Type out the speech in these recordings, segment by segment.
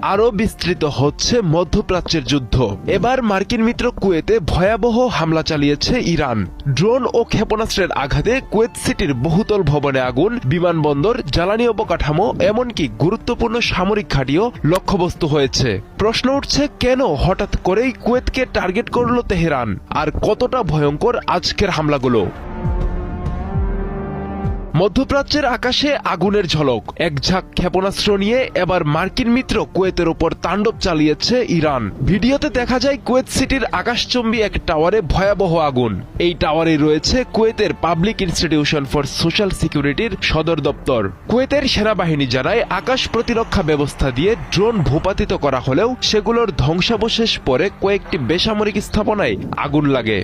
আরও বিস্তৃত হচ্ছে মধ্যপ্রাচ্যের যুদ্ধ। এবার মার্কিন মিত্র কুয়েতে ভয়াবহ হামলা চালিয়েছে ইরান। ড্রোন ও ক্ষেপণাস্ত্রের আঘাতে কুয়েত সিটির বহুতল ভবনে আগুন, বিমানবন্দর, জ্বালানি অবকাঠামো, এমনকি গুরুত্বপূর্ণ সামরিক ঘাঁটিও লক্ষ্যবস্তু হয়েছে। প্রশ্ন উঠছে, কেন হঠাৎ করেই কুয়েতকে টার্গেট করল তেহরান, আর কতটা ভয়ঙ্কর আজকের হামলাগুলো? মধ্যপ্রাচ্যের আকাশে আগুনের ঝলক, এক ঝাঁক ক্ষেপণাস্ত্র নিয়ে এবার মার্কিন মিত্র কুয়েতের উপর তাণ্ডব চালিয়েছে ইরান। ভিডিওতে দেখা যায় কুয়েত সিটির আকাশচুম্বী এক টাওয়ারে ভয়াবহ আগুন। এই টাওয়ারে রয়েছে কুয়েতের পাবলিক ইনস্টিটিউশন ফর সোশ্যাল সিকিউরিটির সদর দপ্তর। কুয়েতের সেনাবাহিনী জানায়, আকাশ প্রতিরক্ষা ব্যবস্থা দিয়ে ড্রোন ভূপাতিত করা হলেও সেগুলোর ধ্বংসাবশেষ পরে কয়েকটি বেসামরিক স্থাপনায় আগুন লাগে।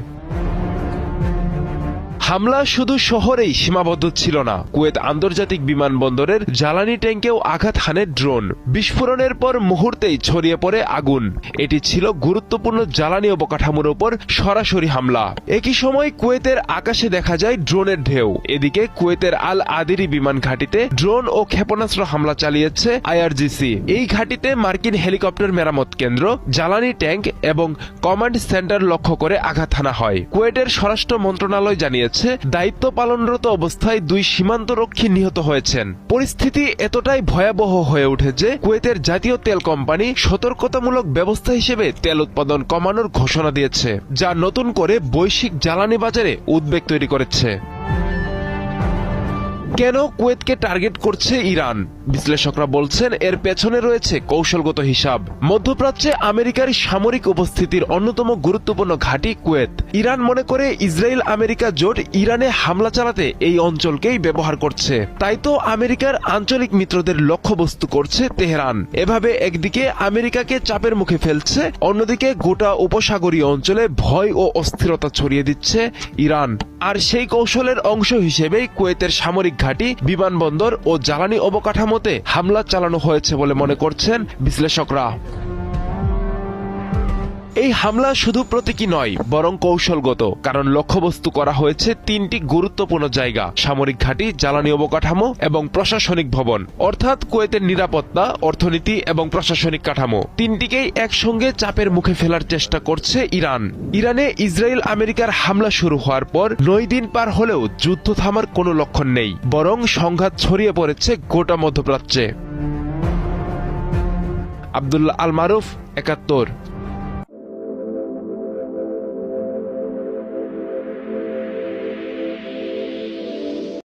হামলা শুধু শহরেই সীমাবদ্ধ ছিল না, কুয়েত আন্তর্জাতিক বিমানবন্দরের জ্বালানি ট্যাঙ্কেও আঘাত হানে ড্রোন। বিস্ফোরণের পর মুহূর্তেই ছড়িয়ে পড়ে আগুন। এটি ছিল গুরুত্বপূর্ণ জ্বালানি অবকাঠামোর উপর সরাসরি হামলা। একই সময় কুয়েতের আকাশে দেখা যায় ড্রোনের ঢেউ। এদিকে কুয়েতের আল আদিরি বিমান ঘাঁটিতে ড্রোন ও ক্ষেপণাস্ত্র হামলা চালিয়েছে আইআরজিসি। এই ঘাঁটিতে মার্কিন হেলিকপ্টার মেরামত কেন্দ্র, জ্বালানি ট্যাঙ্ক এবং কমান্ড সেন্টার লক্ষ্য করে আঘাত হানা হয়। কুয়েটের স্বরাষ্ট্র মন্ত্রণালয় জানিয়েছে, দায়িত্ব পালনরত অবস্থায় 2 সীমান্তরক্ষী নিহত হয়েছেন। পরিস্থিতি এতটাই ভয়াবহ হয়ে ওঠে যে কুয়েতের জাতীয় তেল কোম্পানি সতর্কতামূলক ব্যবস্থা হিসেবে তেল উৎপাদন কমানোর ঘোষণা দিয়েছে, যা নতুন করে বৈশ্বিক জ্বালানি বাজারে উদ্বেগ তৈরি করেছে। কেন কুয়েতকে টার্গেট করছে ইরান? বিশ্লেষকরা বলছেন, এর পেছনে রয়েছে কৌশলগত হিসাব। মধ্যপ্রাচ্যে আমেরিকার সামরিক উপস্থিতির অন্যতম গুরুত্বপূর্ণ ঘাঁটি কুয়েত। ইরান মনে করে ইসরায়েল আমেরিকা জোট ইরানে হামলা চালাতে এই অঞ্চলকেই ব্যবহার করছে। তাই তো আমেরিকার আঞ্চলিক মিত্রদের লক্ষ্যবস্তু করছে তেহরান। এভাবে একদিকে আমেরিকাকে চাপের মুখে ফেলছে, অন্যদিকে গোটা উপসাগরীয় অঞ্চলে ভয় ও অস্থিরতা ছড়িয়ে দিচ্ছে ইরান। আর সেই কৌশলের অংশ হিসেবেই কুয়েতের সামরিক ঘাঁটি, বিমানবন্দর ও জ্বালানি অবকাঠামোতে হামলা চালানো হয়েছে বলে মনে করছেন বিশ্লেষকরা। এই হামলা শুধু প্রতীকী নয়, বরং কৌশলগত, কারণ লক্ষ্যবস্তু করা হয়েছে 3টি গুরুত্বপূর্ণ জায়গা: সামরিক ঘাঁটি, জ্বালানি অবকাঠামো এবং প্রশাসনিক ভবন। অর্থাৎ কুয়েতের নিরাপত্তা, অর্থনীতি এবং প্রশাসনিক কাঠামো 3টিকেই একসঙ্গে চাপের মুখে ফেলার চেষ্টা করছে ইরান। ইরানে ইসরায়েল আমেরিকার হামলা শুরু হওয়ার পর 9 দিন পার হলেও যুদ্ধ থামার কোনো লক্ষণ নেই, বরং সংঘাত ছড়িয়ে পড়েছে গোটা মধ্যপ্রাচ্যে। আব্দুল্লাহ আল মারুফ, 71।